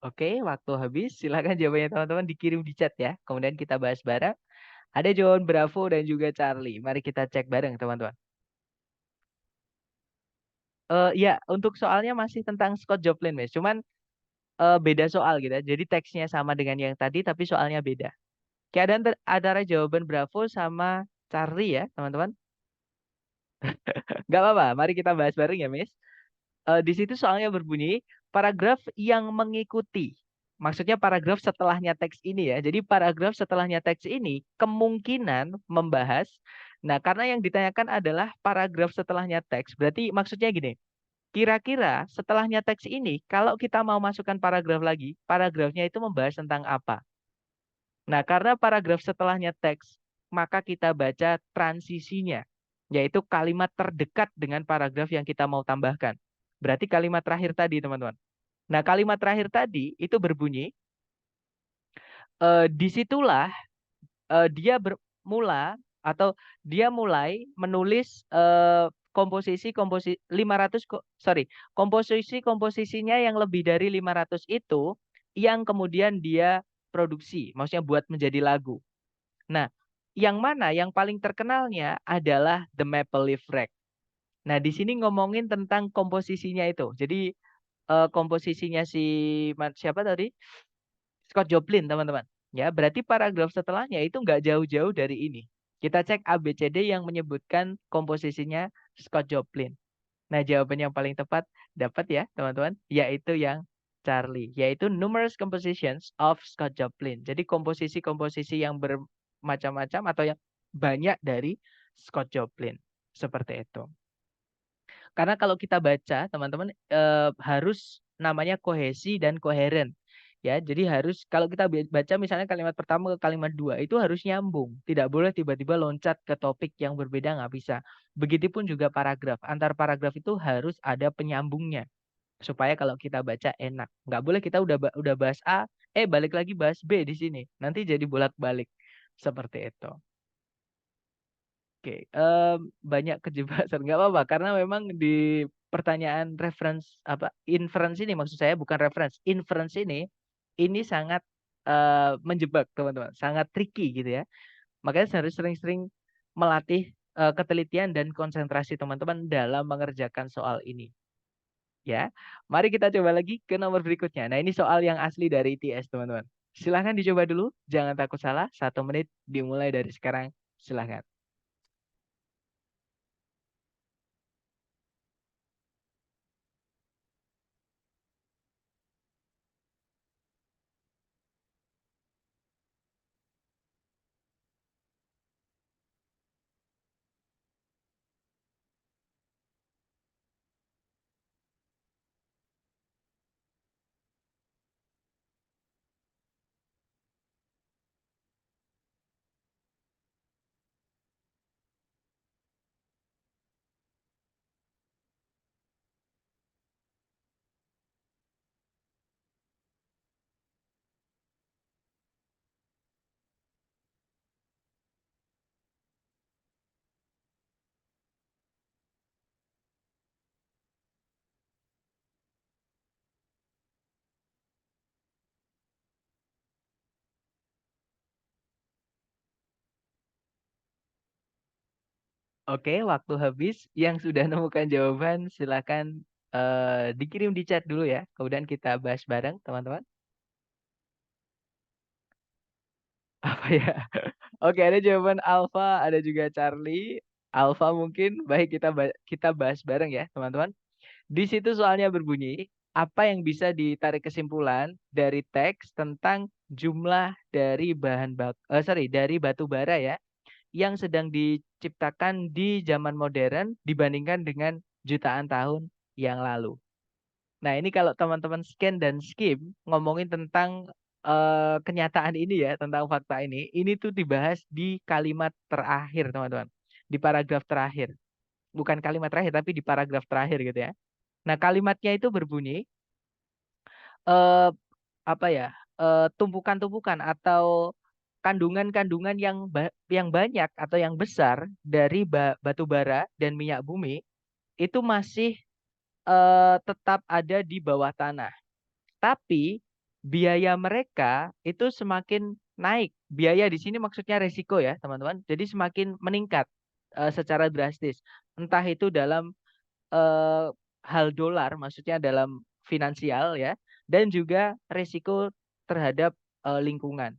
Oke, waktu habis. Silakan jawabannya teman-teman dikirim di chat ya. Kemudian kita bahas bareng. Ada John, Bravo, dan juga Charlie. Mari kita cek bareng, teman-teman. Ya, untuk soalnya masih tentang Scott Joplin, Mas. Cuman beda soal gitu ya. Jadi teksnya sama dengan yang tadi, tapi soalnya beda. Keadaan antara jawaban Bravo sama Charlie ya, teman-teman. Gak apa-apa, mari kita bahas bareng ya, Miss. Di situ soalnya berbunyi, paragraf yang mengikuti. Maksudnya paragraf setelahnya teks ini ya. Jadi paragraf setelahnya teks ini kemungkinan membahas. Nah, karena yang ditanyakan adalah paragraf setelahnya teks. Berarti maksudnya gini, kira-kira setelahnya teks ini, kalau kita mau masukkan paragraf lagi, paragrafnya itu membahas tentang apa? Nah, karena paragraf setelahnya teks, maka kita baca transisinya, yaitu kalimat terdekat dengan paragraf yang kita mau tambahkan. Berarti kalimat terakhir tadi, teman-teman. Nah, kalimat terakhir tadi itu berbunyi, disitulah dia bermula atau dia mulai menulis komposisi 500 komposisi-komposisinya yang lebih dari 500 itu yang kemudian dia produksi, maksudnya buat menjadi lagu. Nah, yang mana yang paling terkenalnya adalah The Maple Leaf Rag. Nah, di sini ngomongin tentang komposisinya itu. Jadi komposisinya siapa tadi? Scott Joplin, teman-teman. Ya, berarti paragraf setelahnya itu nggak jauh-jauh dari ini. Kita cek ABCD yang menyebutkan komposisinya Scott Joplin. Nah, jawaban yang paling tepat dapat ya, teman-teman, yaitu yang Charlie, yaitu numerous compositions of Scott Joplin. Jadi komposisi-komposisi yang bermacam-macam atau yang banyak dari Scott Joplin. Seperti itu. Karena kalau kita baca, teman-teman, harus namanya kohesi dan koheren. Ya, jadi harus kalau kita baca misalnya kalimat pertama ke kalimat dua itu harus nyambung. Tidak boleh tiba-tiba loncat ke topik yang berbeda, nggak bisa. Begitupun juga paragraf. Antar paragraf itu harus ada penyambungnya supaya kalau kita baca enak. Nggak boleh kita udah bahas A, balik lagi bahas B di sini. Nanti jadi bolak-balik seperti itu. Oke, banyak kejebak nggak apa-apa karena memang di pertanyaan reference apa inference ini maksud saya bukan reference, inference ini sangat menjebak teman-teman, sangat tricky gitu ya. Makanya harus sering-sering melatih ketelitian dan konsentrasi teman-teman dalam mengerjakan soal ini. Ya, mari kita coba lagi ke nomor berikutnya. Nah, ini soal yang asli dari ITS, teman-teman. Silahkan dicoba dulu, jangan takut salah. 1 menit dimulai dari sekarang. Silahkan. Oke, waktu habis. Yang sudah nemukan jawaban, silahkan dikirim di chat dulu ya. Kemudian kita bahas bareng, teman-teman. Apa ya? Oke, ada jawaban Alfa, ada juga Charlie. Alfa mungkin, baik kita bahas bareng ya, teman-teman. Di situ soalnya berbunyi, apa yang bisa ditarik kesimpulan dari teks tentang jumlah dari dari batu bara ya, yang sedang diciptakan di zaman modern dibandingkan dengan jutaan tahun yang lalu. Nah, ini kalau teman-teman scan dan skim ngomongin tentang kenyataan ini ya, tentang fakta ini tuh dibahas di kalimat terakhir, teman-teman. Di paragraf terakhir. Bukan kalimat terakhir, tapi di paragraf terakhir gitu ya. Nah, kalimatnya itu berbunyi eh apa ya? Tumpukan-tumpukan atau kandungan-kandungan yang banyak atau yang besar dari batu bara dan minyak bumi itu masih tetap ada di bawah tanah. Tapi biaya mereka itu semakin naik. Biaya di sini maksudnya resiko ya, teman-teman. Jadi semakin meningkat secara drastis. Entah itu dalam eh, hal dolar, maksudnya dalam finansial ya, dan juga resiko terhadap lingkungan.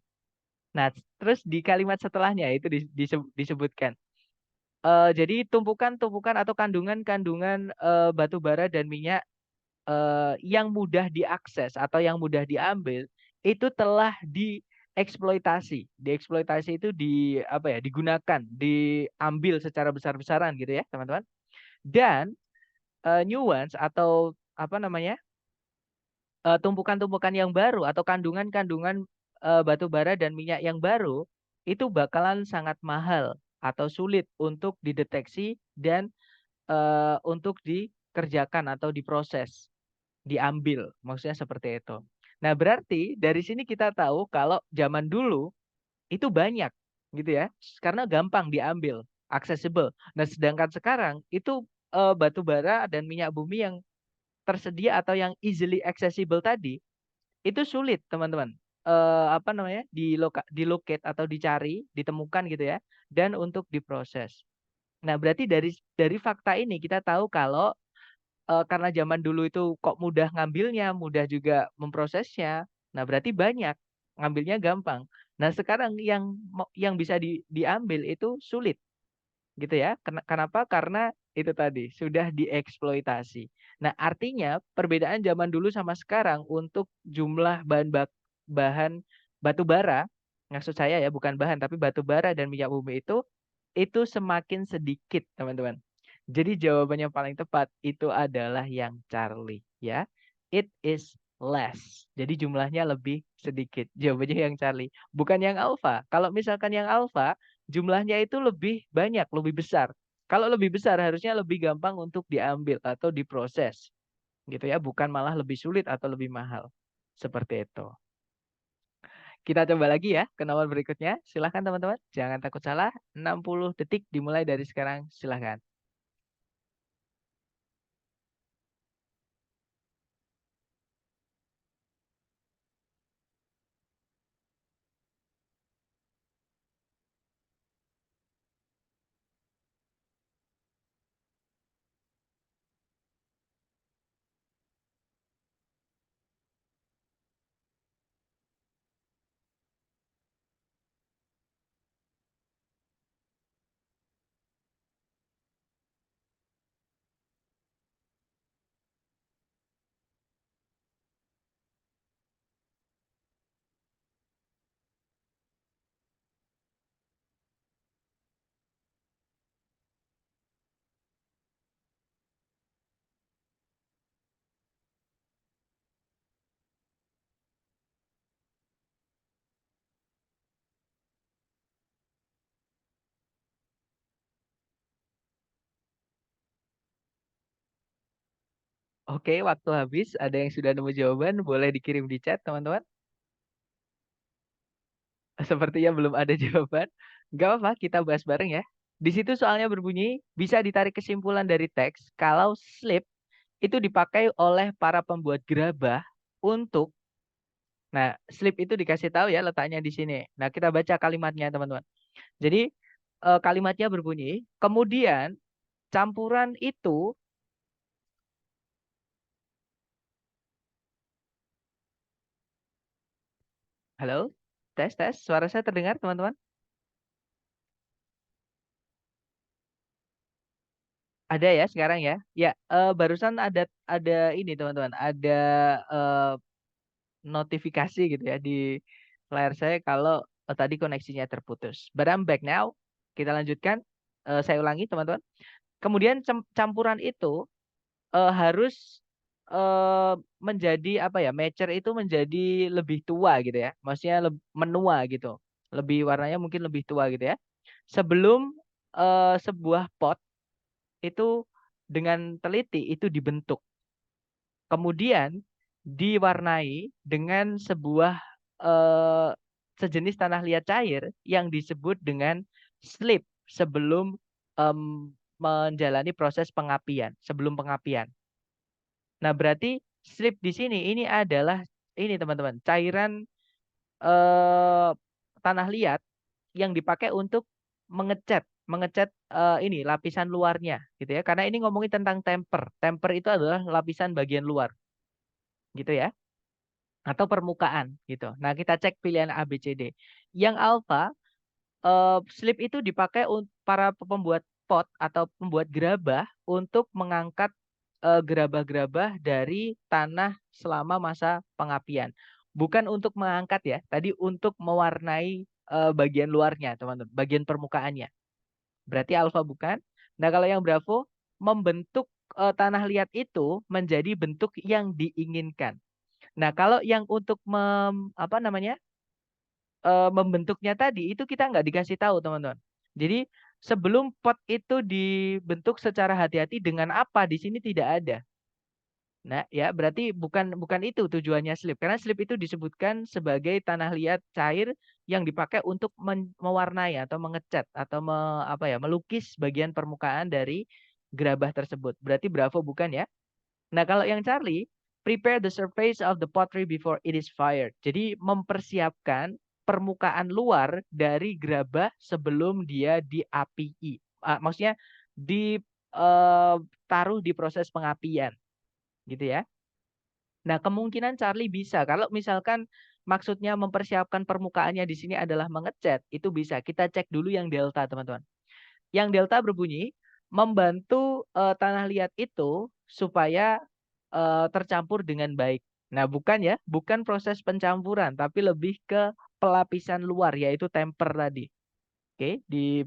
Nah, terus di kalimat setelahnya itu disebutkan. Jadi tumpukan-tumpukan atau kandungan-kandungan batu bara dan minyak yang mudah diakses atau yang mudah diambil itu telah dieksploitasi. Dieksploitasi itu digunakan, diambil secara besar-besaran gitu ya, teman-teman. Dan nuance atau apa namanya? Tumpukan-tumpukan yang baru atau kandungan-kandungan batu bara dan minyak yang baru itu bakalan sangat mahal atau sulit untuk dideteksi dan untuk dikerjakan atau diproses, diambil. Maksudnya seperti itu. Nah, berarti dari sini kita tahu kalau zaman dulu itu banyak gitu ya, karena gampang diambil, accessible. Nah, sedangkan sekarang itu batu bara dan minyak bumi yang tersedia atau yang easily accessible tadi itu sulit teman-teman apa namanya dilocate atau dicari ditemukan gitu ya dan untuk diproses. Nah, berarti dari fakta ini kita tahu kalau karena zaman dulu itu kok mudah ngambilnya, mudah juga memprosesnya. Nah, berarti banyak, ngambilnya gampang. Nah, sekarang yang bisa diambil itu sulit gitu ya. Kenapa? Karena itu tadi sudah dieksploitasi. Nah, artinya perbedaan zaman dulu sama sekarang untuk jumlah bahan batu bara, maksud saya ya bukan bahan tapi batu bara dan minyak bumi itu semakin sedikit, teman-teman. Jadi jawaban yang paling tepat itu adalah yang Charlie ya. It is less. Jadi jumlahnya lebih sedikit. Jawabannya yang Charlie, bukan yang Alpha. Kalau misalkan yang Alpha jumlahnya itu lebih banyak, lebih besar. Kalau lebih besar harusnya lebih gampang untuk diambil atau diproses. Gitu ya, bukan malah lebih sulit atau lebih mahal. Seperti itu. Kita coba lagi ya ke nomor berikutnya. Silahkan teman-teman. Jangan takut salah. 60 detik dimulai dari sekarang. Silahkan. Oke, waktu habis. Ada yang sudah nemu jawaban. Boleh dikirim di chat, teman-teman. Sepertinya belum ada jawaban. Gak apa-apa, kita bahas bareng ya. Di situ soalnya berbunyi, bisa ditarik kesimpulan dari teks kalau slip itu dipakai oleh para pembuat gerabah untuk, nah, slip itu dikasih tahu ya letaknya di sini. Nah, kita baca kalimatnya, teman-teman. Jadi, kalimatnya berbunyi, kemudian campuran itu, halo, tes, tes, suara saya terdengar, teman-teman? Ada ya sekarang ya? Ya, barusan ada ini teman-teman, ada eh, notifikasi gitu ya di layar saya kalau tadi koneksinya terputus. But I'm back now. Kita lanjutkan. Saya ulangi teman-teman. Kemudian campuran itu harus eh, menjadi apa ya? Mature itu menjadi lebih tua gitu ya. Maksudnya menua gitu. Lebih warnanya mungkin lebih tua gitu ya. Sebelum sebuah pot itu dengan teliti itu dibentuk. Kemudian diwarnai dengan sebuah eh, sejenis tanah liat cair yang disebut dengan slip sebelum em, menjalani proses pengapian, sebelum pengapian. Nah, berarti slip di sini ini adalah ini teman-teman, cairan eh, tanah liat yang dipakai untuk mengecat, mengecat ini lapisan luarnya gitu ya. Karena ini ngomongin tentang temper. Temper itu adalah lapisan bagian luar gitu ya, atau permukaan gitu. Nah, kita cek pilihan A, B, C, D. Yang alfa, slip itu dipakai para pembuat pot atau pembuat gerabah untuk mengangkat gerabah-gerabah dari tanah selama masa pengapian. Bukan untuk mengangkat ya, tadi untuk mewarnai bagian luarnya, teman-teman, bagian permukaannya. Berarti alfa bukan. Nah, kalau yang Bravo membentuk tanah liat itu menjadi bentuk yang diinginkan. Nah, kalau yang untuk apa namanya membentuknya tadi itu kita nggak dikasih tahu, teman-teman. Jadi sebelum pot itu dibentuk secara hati-hati dengan apa di sini tidak ada. Nah, ya berarti bukan bukan itu tujuannya slip. Karena slip itu disebutkan sebagai tanah liat cair yang dipakai untuk mewarnai atau mengecat atau apa ya, melukis bagian permukaan dari gerabah tersebut. Berarti Bravo bukan ya. Nah, kalau yang Charlie, prepare the surface of the pottery before it is fired. Jadi mempersiapkan permukaan luar dari gerabah sebelum dia diapii. Maksudnya ditaruh di proses pengapian, gitu ya. Nah, kemungkinan Charlie bisa. Kalau misalkan maksudnya mempersiapkan permukaannya di sini adalah mengecat, itu bisa. Kita cek dulu yang delta, teman-teman. Yang delta berbunyi membantu tanah liat itu supaya tercampur dengan baik. Nah, bukan ya, bukan proses pencampuran, tapi lebih ke pelapisan luar, yaitu temper tadi. Oke, di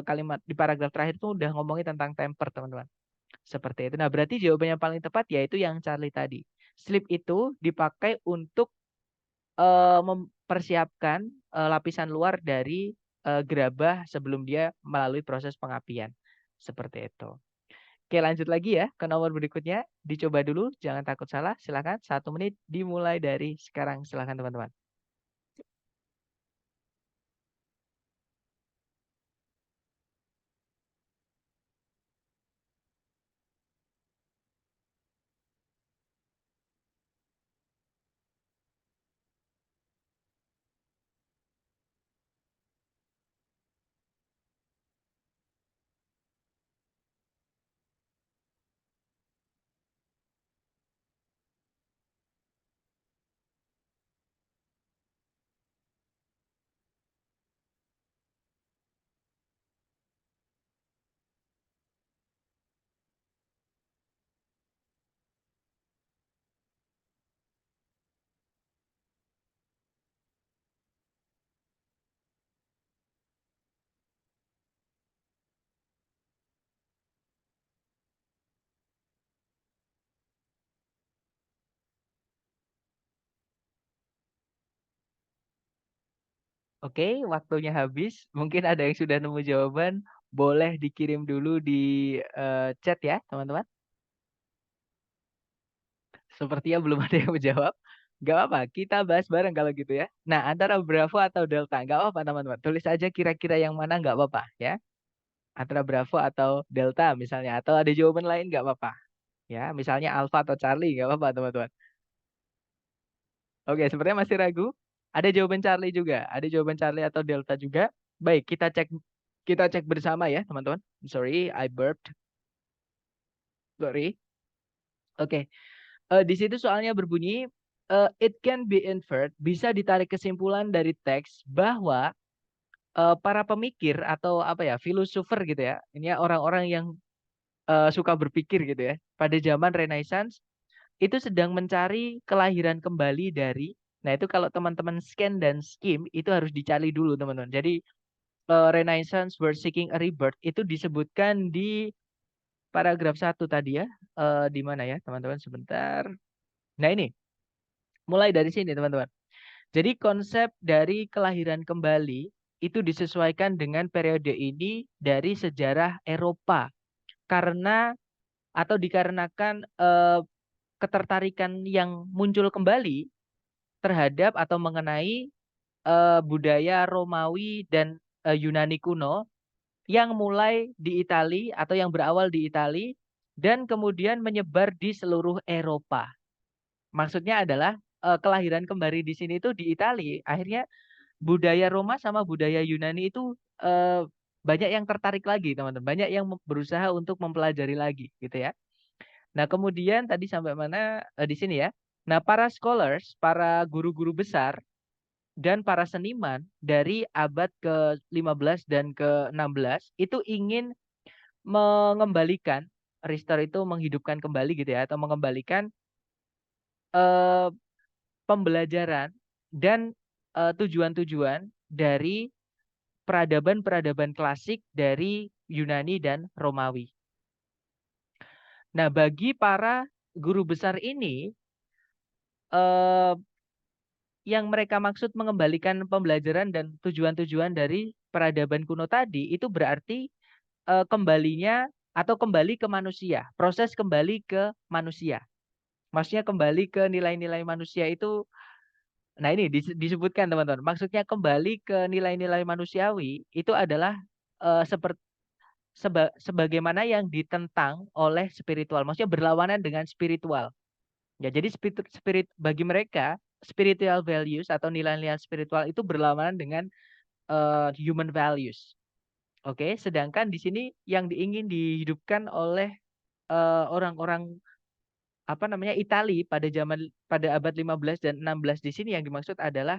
kalimat di paragraf terakhir itu udah ngomongin tentang temper, teman-teman. Seperti itu. Nah, berarti jawabannya paling tepat yaitu yang Charlie tadi. Slip itu dipakai untuk mempersiapkan lapisan luar dari gerabah sebelum dia melalui proses pengapian. Seperti itu. Oke, lanjut lagi ya ke nomor berikutnya. Dicoba dulu, jangan takut salah. Silakan, 1 menit dimulai dari sekarang. Silakan teman-teman. Oke, waktunya habis. Mungkin ada yang sudah nemu jawaban. Boleh dikirim dulu di chat ya, teman-teman. Sepertinya belum ada yang menjawab. Gak apa-apa, kita bahas bareng kalau gitu ya. Nah, antara Bravo atau Delta. Gak apa-apa, teman-teman. Tulis aja kira-kira yang mana gak apa-apa ya. Antara Bravo atau Delta misalnya. Atau ada jawaban lain gak apa-apa. Ya, misalnya Alpha atau Charlie. Gak apa-apa, teman-teman. Oke, sepertinya masih ragu. Ada jawaban Charlie juga. Ada jawaban Charlie atau Delta juga. Baik, kita cek bersama ya, teman-teman. Sorry, I burped. Sorry. Oke. Di situ soalnya berbunyi it can be inferred, bisa ditarik kesimpulan dari teks bahwa para pemikir atau apa ya, filosofer gitu ya. Ini ya orang-orang yang suka berpikir gitu ya. Pada zaman Renaissance itu sedang mencari kelahiran kembali dari. Nah, itu kalau teman-teman scan dan skim itu harus dicari dulu, teman-teman. Jadi Renaissance were seeking a rebirth itu disebutkan di paragraf 1 tadi ya. Di mana ya, teman-teman? Sebentar. Nah, ini mulai dari sini, teman-teman. Jadi konsep dari kelahiran kembali itu disesuaikan dengan periode ini dari sejarah Eropa karena atau dikarenakan ketertarikan yang muncul kembali terhadap atau mengenai budaya Romawi dan Yunani kuno yang mulai di Itali atau yang berawal di Itali dan kemudian menyebar di seluruh Eropa. Maksudnya adalah kelahiran kembali di sini itu di Itali. Akhirnya budaya Roma sama budaya Yunani itu eh, banyak yang tertarik lagi, teman-teman. Banyak yang berusaha untuk mempelajari lagi, gitu ya. Nah, kemudian tadi sampai mana di sini ya. Nah, para scholars, para guru-guru besar dan para seniman dari abad ke-15 dan ke-16 itu ingin mengembalikan, restore itu menghidupkan kembali gitu ya, atau mengembalikan eh, pembelajaran dan tujuan-tujuan dari peradaban-peradaban klasik dari Yunani dan Romawi. Nah, bagi para guru besar ini, eh, yang mereka maksud mengembalikan pembelajaran dan tujuan-tujuan dari peradaban kuno tadi, itu berarti kembalinya atau kembali ke manusia, proses kembali ke manusia. Maksudnya kembali ke nilai-nilai manusia itu, nah ini disebutkan teman-teman, maksudnya kembali ke nilai-nilai manusiawi itu adalah seperti sebagaimana yang ditentang oleh spiritual, maksudnya berlawanan dengan spiritual. Ya, jadi spirit bagi mereka spiritual values atau nilai-nilai spiritual itu berlawanan dengan human values. Oke, sedangkan di sini yang ingin dihidupkan oleh orang-orang apa namanya Itali pada abad 15 dan 16 di sini yang dimaksud adalah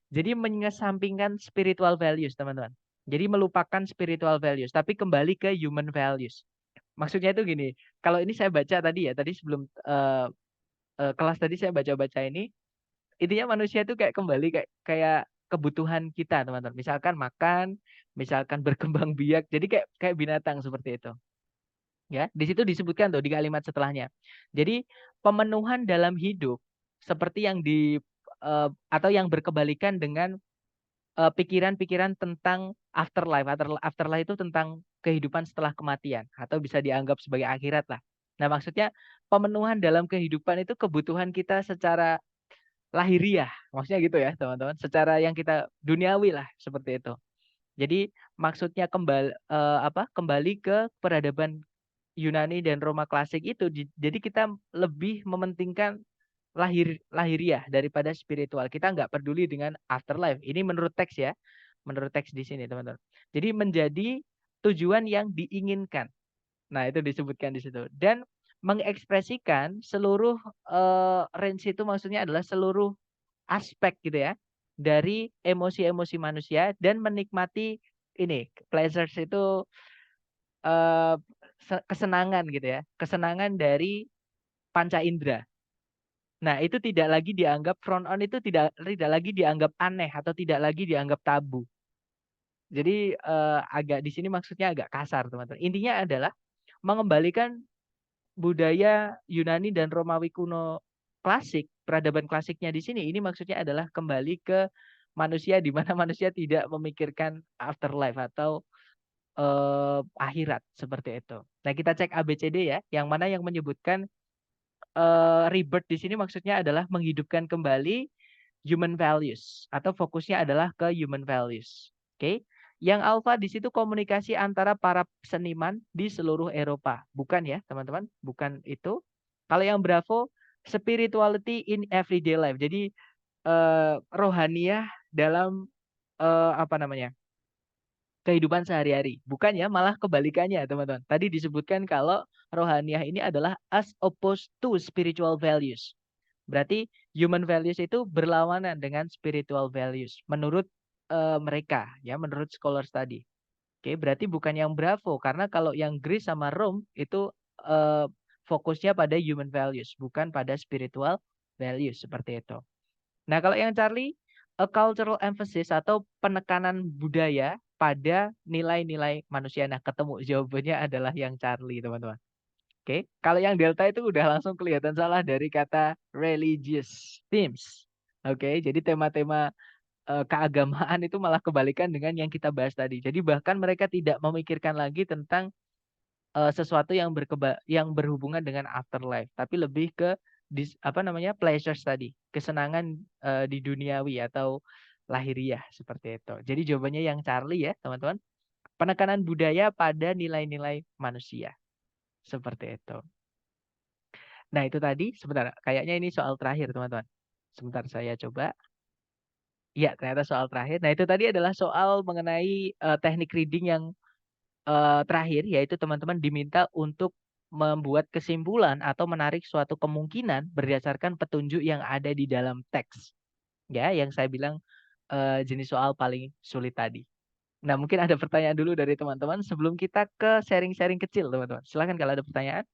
jadi mengesampingkan spiritual values, teman-teman. Jadi melupakan spiritual values, tapi kembali ke human values. Maksudnya itu gini, kalau ini saya baca tadi ya, tadi sebelum kelas tadi saya baca-baca ini, intinya manusia itu kayak kembali kayak kebutuhan kita, teman-teman. Misalkan makan, misalkan berkembang biak, jadi kayak kayak binatang seperti itu. Ya, di situ disebutkan tuh di kalimat setelahnya. Jadi pemenuhan dalam hidup seperti yang atau yang berkebalikan dengan pikiran-pikiran tentang afterlife. Afterlife itu tentang kehidupan setelah kematian atau bisa dianggap sebagai akhirat lah. Nah, maksudnya pemenuhan dalam kehidupan itu kebutuhan kita secara lahiriah. Maksudnya gitu ya, teman-teman. Secara yang kita duniawi lah seperti itu. Jadi maksudnya kembali ke peradaban Yunani dan Roma klasik itu jadi kita lebih mementingkan lahiriah daripada spiritual. Kita nggak peduli dengan afterlife. Ini menurut teks ya. Menurut teks di sini, teman-teman. Jadi menjadi tujuan yang diinginkan. Nah, itu disebutkan di situ. Dan mengekspresikan seluruh range itu maksudnya adalah seluruh aspek gitu ya dari emosi-emosi manusia dan menikmati ini pleasures itu eh, kesenangan gitu ya. Kesenangan dari panca indera. Nah, itu tidak lagi dianggap front on itu tidak lagi dianggap aneh atau tidak lagi dianggap tabu. Jadi agak di sini maksudnya agak kasar, teman-teman. Intinya adalah mengembalikan budaya Yunani dan Romawi kuno klasik, peradaban klasiknya di sini ini maksudnya adalah kembali ke manusia di mana manusia tidak memikirkan afterlife atau akhirat seperti itu. Nah, kita cek ABCD ya, yang mana yang menyebutkan rebirth di sini maksudnya adalah menghidupkan kembali human values atau fokusnya adalah ke human values. Oke. Yang alpha di situ komunikasi antara para seniman di seluruh Eropa. Bukan ya, teman-teman? Bukan itu. Kalau yang bravo spirituality in everyday life. Jadi rohaniah dalam apa namanya? Kehidupan sehari-hari. Bukan ya, malah kebalikannya, teman-teman. Tadi disebutkan kalau rohaniah ini adalah as opposed to spiritual values. Berarti human values itu berlawanan dengan spiritual values menurut mereka ya, menurut scholars tadi. Oke, berarti bukan yang Bravo karena kalau yang Greece sama Rome itu eh, fokusnya pada human values, bukan pada spiritual values seperti itu. Nah, kalau yang Charlie, a cultural emphasis atau penekanan budaya pada nilai-nilai manusia. Nah, ketemu jawabannya adalah yang Charlie, teman-teman. Oke, kalau yang Delta itu udah langsung kelihatan salah dari kata religious themes. Oke, jadi tema-tema keagamaan itu malah kebalikan dengan yang kita bahas tadi. Jadi bahkan mereka tidak memikirkan lagi tentang sesuatu yang berhubungan dengan afterlife, tapi lebih ke apa namanya pleasures tadi, kesenangan di duniawi atau lahiriah seperti itu. Jadi jawabannya yang Charlie ya, teman-teman. Penekanan budaya pada nilai-nilai manusia seperti itu. Nah, itu tadi sebentar, kayaknya ini soal terakhir, teman-teman. Sebentar saya coba. Iya, ternyata soal terakhir. Nah, itu tadi adalah soal mengenai teknik reading yang terakhir, yaitu teman-teman diminta untuk membuat kesimpulan atau menarik suatu kemungkinan berdasarkan petunjuk yang ada di dalam teks. Ya, yang saya bilang jenis soal paling sulit tadi. Nah, mungkin ada pertanyaan dulu dari teman-teman sebelum kita ke sharing-sharing kecil, teman-teman. Silakan kalau ada pertanyaan.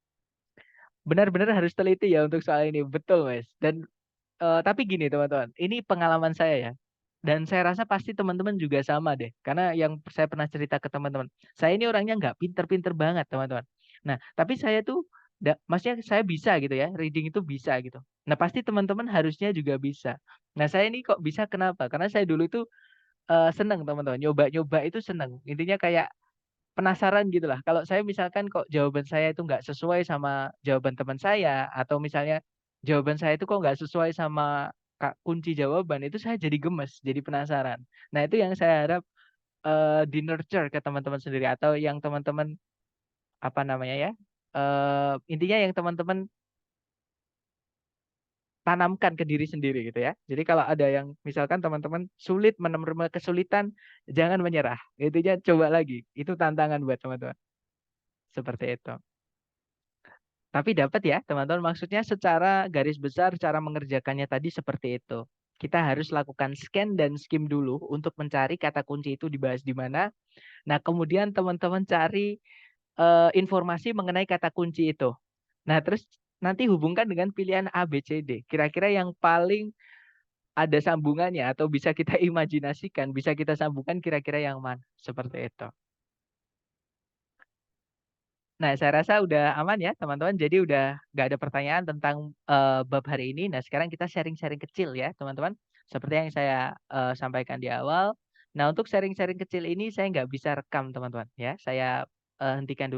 Benar-benar harus teliti ya untuk soal ini. Betul, Mas. Dan tapi gini, teman-teman. Ini pengalaman saya ya. Dan saya rasa pasti teman-teman juga sama deh. Karena yang saya pernah cerita ke teman-teman. Saya ini orangnya nggak pinter-pinter banget, teman-teman. Nah, tapi saya tuh, maksudnya saya bisa gitu ya. Reading itu bisa gitu. Nah, pasti teman-teman harusnya juga bisa. Nah, saya ini kok bisa kenapa? Karena saya dulu itu seneng, teman-teman. Nyoba-nyoba itu seneng. Intinya kayak penasaran gitu lah. Kalau saya misalkan kok jawaban saya itu nggak sesuai sama jawaban teman saya, atau misalnya jawaban saya itu kok nggak sesuai sama kunci jawaban, itu saya jadi gemes, jadi penasaran. Nah, itu yang saya harap di nurture ke teman-teman sendiri atau yang teman-teman apa namanya ya? Intinya yang teman-teman tanamkan ke diri sendiri gitu ya. Jadi kalau ada yang misalkan teman-teman sulit menemukan kesulitan, jangan menyerah. Intinya coba lagi. Itu tantangan buat teman-teman. Seperti itu. Tapi dapat ya, teman-teman. Maksudnya secara garis besar cara mengerjakannya tadi seperti itu. Kita harus lakukan scan dan skim dulu untuk mencari kata kunci itu dibahas di mana. Nah, kemudian teman-teman cari informasi mengenai kata kunci itu. Nah, terus nanti hubungkan dengan pilihan A, B, C, D. Kira-kira yang paling ada sambungannya atau bisa kita imajinasikan, bisa kita sambungkan kira-kira yang mana. Seperti itu. Nah, saya rasa udah aman ya, teman-teman. Jadi udah nggak ada pertanyaan tentang bab hari ini. Nah, sekarang kita sharing-sharing kecil ya, teman-teman. Seperti yang saya sampaikan di awal. Nah, untuk sharing-sharing kecil ini saya nggak bisa rekam, teman-teman. Ya, saya hentikan dulu.